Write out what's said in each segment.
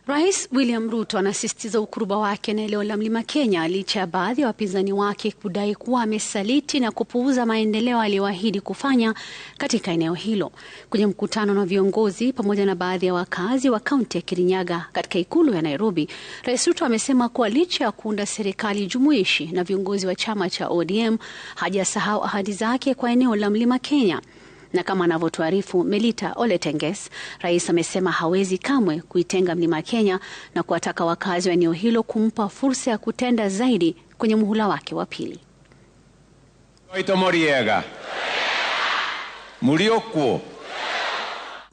Rais William Ruto anasisitiza ukuruba wake na eneo la Mlima Kenya licha ya baadhi ya wapinzani wake kudai kuwa amesaliti na kupuuza maendeleo aliyoahidi kufanya katika eneo hilo. Kwenye mkutano na viongozi pamoja na baadhi ya wakazi wa kaunti ya Kirinyaga katika ikulu ya Nairobi, Rais Ruto amesema kuwa licha ya kuunda serikali jumuishi na viongozi wa chama cha ODM, hajasahau ahadi zake kwa eneo la Mlima Kenya. Na kama anavyotuarifu Melita Oletenges, rais amesema hawezi kamwe kuitenga Mlima Kenya na kuwataka wakazi wa eneo hilo kumpa fursa ya kutenda zaidi kwenye muhula wake wa pili.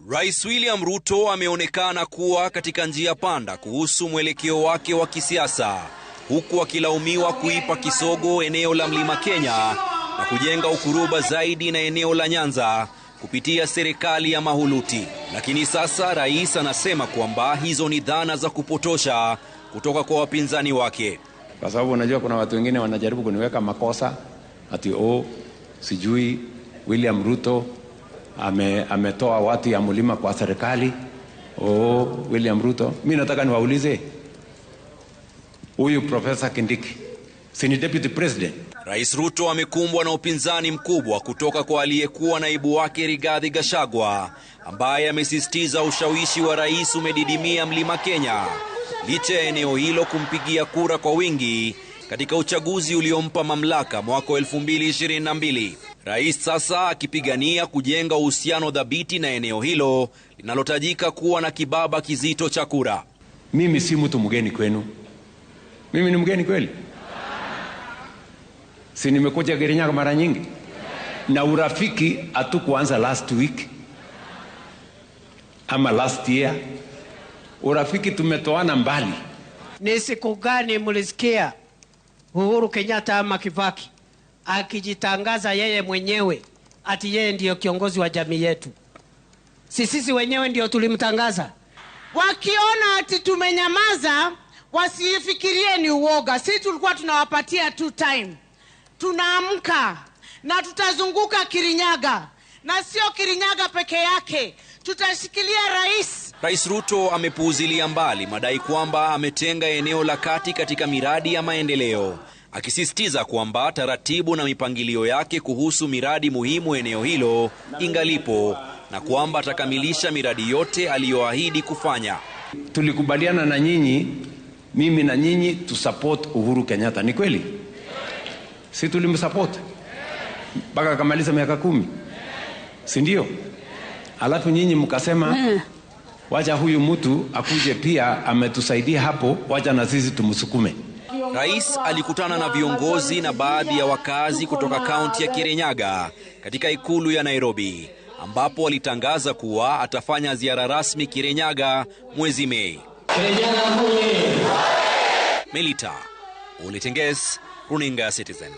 Rais William Ruto ameonekana kuwa katika njia panda kuhusu mwelekeo wake wa kisiasa, huku akilaumiwa kuipa kisogo eneo la Mlima Kenya na kujenga ukuruba zaidi na eneo la Nyanza kupitia serikali ya mahuluti. Lakini sasa rais anasema kwamba hizo ni dhana za kupotosha kutoka kwa wapinzani wake. Kwa sababu unajua kuna watu wengine wanajaribu kuniweka makosa ati sijui William Ruto ametoa watu ya Mlima kwa serikali. William Ruto, mimi nataka niwaulize, huyu Professor Kindiki si ni deputy president? Rais Ruto amekumbwa na upinzani mkubwa kutoka kwa aliyekuwa naibu wake Rigathi Gachagua, ambaye amesisitiza ushawishi wa rais umedidimia Mlima Kenya licha ya eneo hilo kumpigia kura kwa wingi katika uchaguzi uliompa mamlaka mwaka 2022. Rais sasa akipigania kujenga uhusiano dhabiti na eneo hilo linalotajika kuwa na kibaba kizito cha kura. Mimi si mtu mgeni kwenu. Mimi ni mgeni kweli? Si nimekuja Kirinyaga mara nyingi? Na urafiki hatukuanza last week ama last year. Urafiki tumetoana mbali. Ni siku gani mlisikia Uhuru Kenyatta ama Kibaki akijitangaza yeye mwenyewe ati yeye ndiyo kiongozi wa jamii yetu? Sisi wenyewe ndio tulimtangaza. Wakiona ati tumenyamaza, wasifikirie ni uoga. Sisi tulikuwa tunawapatia time. Tunaamka na tutazunguka Kirinyaga, na sio Kirinyaga peke yake, tutashikilia rais. Rais Ruto amepuuzilia mbali madai kwamba ametenga eneo la kati katika miradi ya maendeleo, akisisitiza kwamba taratibu na mipangilio yake kuhusu miradi muhimu eneo hilo ingalipo na kwamba atakamilisha miradi yote aliyoahidi kufanya. Tulikubaliana na nyinyi, mimi na nyinyi, tusupport Uhuru Kenyatta. Ni kweli? Si tulimsupport mpaka akamaliza miaka 10, si ndio? Alafu nyinyi mkasema wacha huyu mtu akuje pia ametusaidia hapo, wacha na sisi tumsukume. Rais alikutana na viongozi na baadhi ya wakazi kutoka kaunti ya Kirinyaga katika ikulu ya Nairobi, ambapo alitangaza kuwa atafanya ziara rasmi Kirinyaga mwezi Mei. Melita Oletenges, Runinga Citizen.